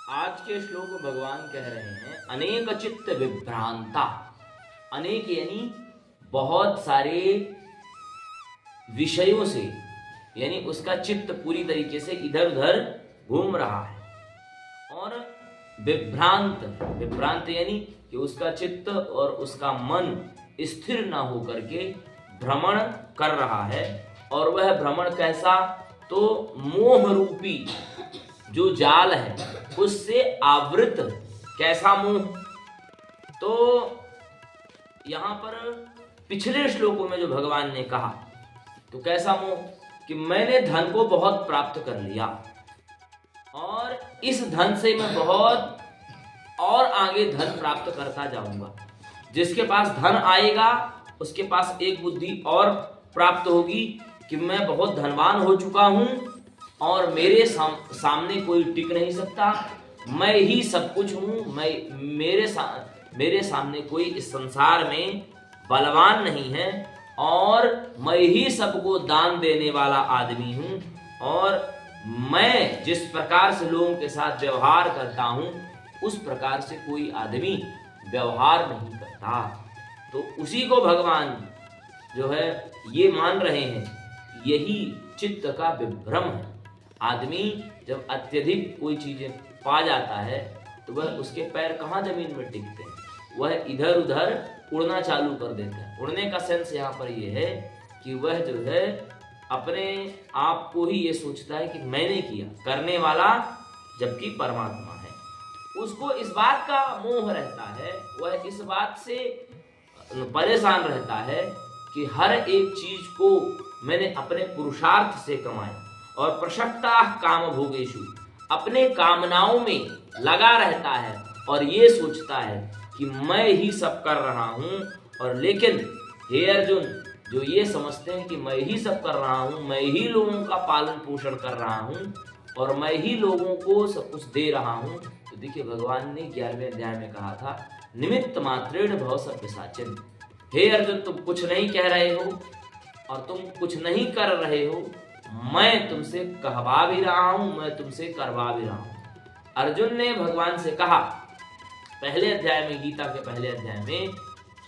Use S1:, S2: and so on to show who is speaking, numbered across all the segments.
S1: आज के श्लोक में भगवान कह रहे हैं अनेक चित्त विभ्रांता। अनेक यानी बहुत सारे विषयों से, यानी उसका चित्त पूरी तरीके से इधर उधर घूम रहा है। और विभ्रांत, विभ्रांत यानी कि उसका चित्त और उसका मन स्थिर ना होकर के भ्रमण कर रहा है। और वह भ्रमण कैसा? तो मोह रूपी जो जाल है उससे आवृत। कैसा मोह? तो यहां पर पिछले श्लोकों में जो भगवान ने कहा, तो कैसा मोह कि मैंने धन को बहुत प्राप्त कर लिया और इस धन से मैं बहुत और आगे धन प्राप्त करता जाऊंगा। जिसके पास धन आएगा उसके पास एक बुद्धि और प्राप्त होगी कि मैं बहुत धनवान हो चुका हूं और मेरे सामने कोई टिक नहीं सकता, मैं ही सब कुछ हूं, मेरे सामने कोई इस संसार में बलवान नहीं है और मैं ही सबको दान देने वाला आदमी हूं और मैं जिस प्रकार से लोगों के साथ व्यवहार करता हूं उस प्रकार से कोई आदमी व्यवहार नहीं करता। तो उसी को भगवान जो है ये मान रहे हैं, यही चित्त का विभ्रम है। आदमी जब अत्यधिक कोई चीजें पा जाता है तो वह उसके पैर कहाँ जमीन में टिकते हैं, वह इधर उधर उड़ना चालू कर देता है। उड़ने का सेंस यहाँ पर यह है कि वह जो है अपने आप को ही ये सोचता है कि मैंने किया, करने वाला जबकि परमात्मा है। उसको इस बात का मोह रहता है, वह इस बात से परेशान रहता है कि हर एक चीज को मैंने अपने पुरुषार्थ से कमाया। और प्रशक्ता काम भोगेशु, अपने कामनाओं में लगा रहता है और ये सोचता है कि मैं ही सब कर रहा हूं। और लेकिन हे अर्जुन, जो ये समझते हैं कि मैं ही सब कर रहा हूं, मैं ही लोगों का पालन पोषण कर रहा हूं और मैं ही लोगों को सब कुछ दे रहा हूं, तो देखिए भगवान ने 11वें अध्याय में कहा था निमित्त मात्रेण भव सव्यसाचिन्। हे अर्जुन, तुम कुछ नहीं कह रहे हो और तुम कुछ नहीं कर रहे हो, मैं तुमसे कहवा भी रहा हूं, मैं तुमसे करवा भी रहा हूं। अर्जुन ने भगवान से कहा पहले अध्याय में, गीता के पहले अध्याय में,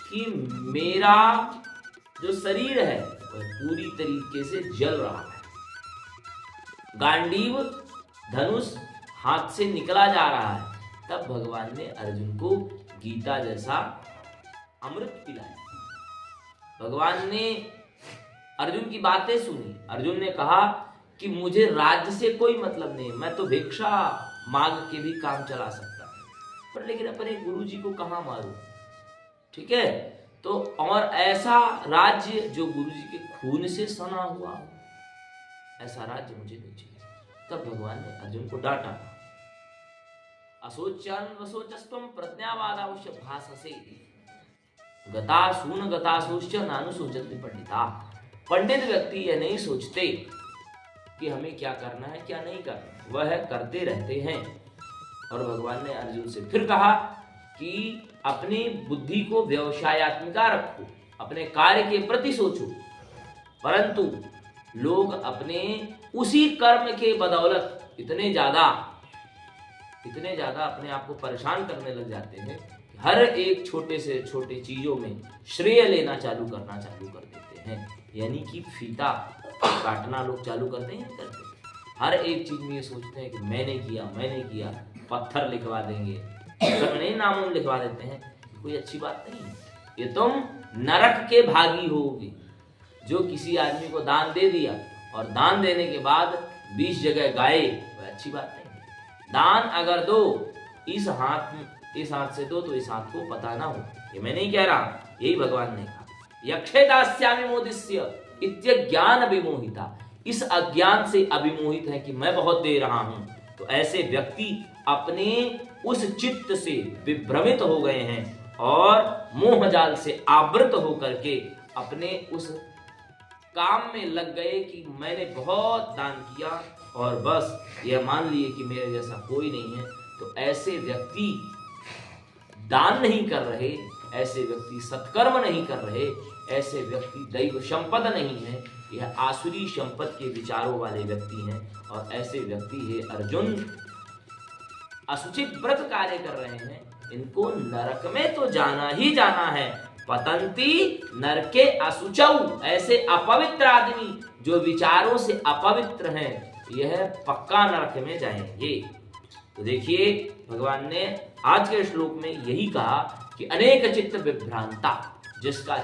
S1: कि मेरा जो शरीर है वह पूरी तरीके से जल रहा है, गांडीव धनुष हाथ से निकला जा रहा है। तब भगवान ने अर्जुन को गीता जैसा अमृत पिलाया। भगवान ने अर्जुन की बातें सुनी। अर्जुन ने कहा कि मुझे राज्य से कोई मतलब नहीं, मैं तो भिक्षा मांग के भी काम चला सकता हूं, पर लेकिन अपने गुरु जी को कहां मारूं? ठीक है, तो और ऐसा राज्य जो गुरु जी के खून से सना हुआ हो, ऐसा राज्य मुझे नहीं चाहिए। तब भगवान ने अर्जुन को डांटा, असोच्यान वसोचस्त्वं प्रज्ञावादांश भाससे गतासून गतासूश्च नानुसूचन्ति पंडिता। पंडित व्यक्ति यह नहीं सोचते कि हमें क्या करना है क्या नहीं करना, वह करते रहते हैं। और भगवान ने अर्जुन से फिर कहा कि अपनी बुद्धि को व्यवसायत्मिका रखो, अपने कार्य के प्रति सोचो, परंतु लोग अपने उसी कर्म के बदौलत इतने ज्यादा अपने आप को परेशान करने लग जाते हैं कि हर एक छोटे से छोटे चीजों में श्रेय लेना चालू कर देते हैं। यानी कि फीता काटना लोग चालू करते हैं, हर एक चीज में ये सोचते हैं कि मैंने किया, पत्थर लिखवा देंगे, नहीं नामों लिखवा देते हैं। कोई अच्छी बात नहीं है, ये तुम नरक के भागी होगे। जो किसी आदमी को दान दे दिया और दान देने के बाद 20 जगह गाए, वह अच्छी बात नहीं। दान अगर दो, इस हाथ से दो तो इस हाथ को पता ना हो, ये मैं नहीं कह रहा, यही भगवान ने कहा। यक्षे दास्यामि मोदिस्य इत्यज्ञान अभिमोहिता, इस अज्ञान से अभिमोहित है कि मैं बहुत दे रहा हूं। तो ऐसे व्यक्ति अपने उस चित्त से विभ्रमित हो गए हैं और मोहजाल से आवृत होकर के अपने उस काम में लग गए कि मैंने बहुत दान किया और बस यह मान लिए कि मेरे जैसा कोई नहीं है। तो ऐसे व्यक्ति दान नहीं कर रहे, ऐसे व्यक्ति सत्कर्म नहीं कर रहे, ऐसे व्यक्ति दैव संपद नहीं है, यह आसुरी संपद के विचारों वाले व्यक्ति हैं। और ऐसे व्यक्ति है अर्जुन असुचित व्रत कार्य कर रहे हैं, इनको नरक में तो जाना ही जाना है। पतंती नरके असुचौ, ऐसे अपवित्र आदमी जो विचारों से अपवित्र हैं, यह पक्का नरक में जाएंगे। तो देखिए भगवान ने आज के श्लोक में यही कहा कि अनेक चित्त विभ्रांता, जिसका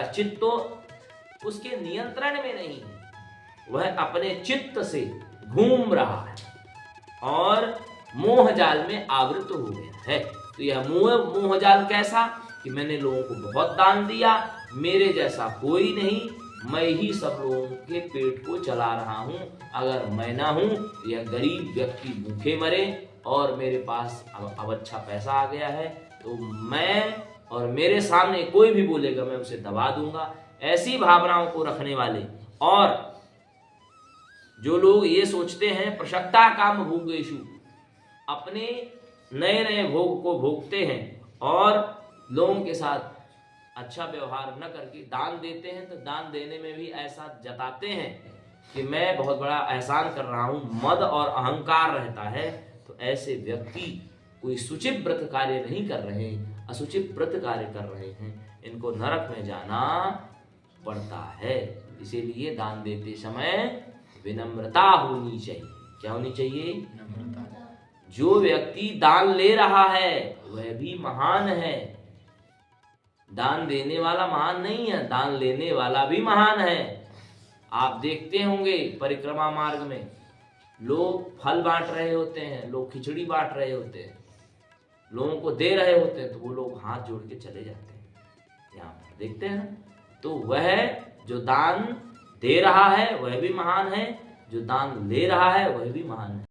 S1: चित्त तो उसके नियंत्रण में नहीं है, वह अपने चित्त से घूम रहा है और मोह जाल में आवृत हो गया है। तो यह मोह जाल कैसा कि मैंने लोगों को बहुत दान दिया, मेरे जैसा कोई नहीं, मैं ही सब लोगों के पेट को चला रहा हूं, अगर मैं ना हूं यह गरीब व्यक्ति भूखे मरे और मेरे पास अब अच्छा पैसा आ गया है तो मैं और मेरे सामने कोई भी बोलेगा मैं उसे दबा दूंगा। ऐसी भावनाओं को रखने वाले और जो लोग ये सोचते हैं प्रशक्ता काम भोगेशु, अपने नए नए भोग को भोगते हैं और लोगों के साथ अच्छा व्यवहार न करके दान देते हैं, तो दान देने में भी ऐसा जताते हैं कि मैं बहुत बड़ा एहसान कर रहा हूं, मद और अहंकार रहता है। तो ऐसे व्यक्ति कोई सुचित व्रत कार्य नहीं कर रहे, असुचित व्रत कार्य कर रहे हैं, इनको नरक में जाना पड़ता है। इसीलिए दान देते समय विनम्रता होनी चाहिए। क्या होनी चाहिए? जो व्यक्ति दान ले रहा है वह भी महान है, दान देने वाला महान नहीं है, दान लेने वाला भी महान है। आप देखते होंगे परिक्रमा मार्ग में लोग फल बांट रहे होते हैं, लोग खिचड़ी बांट रहे होते हैं, लोगों को दे रहे होते हैं, तो वो लोग हाथ जोड़ के चले जाते हैं। यहाँ पर देखते हैं ना, तो वह जो दान दे रहा है वह भी महान है, जो दान ले रहा है वह भी महान है।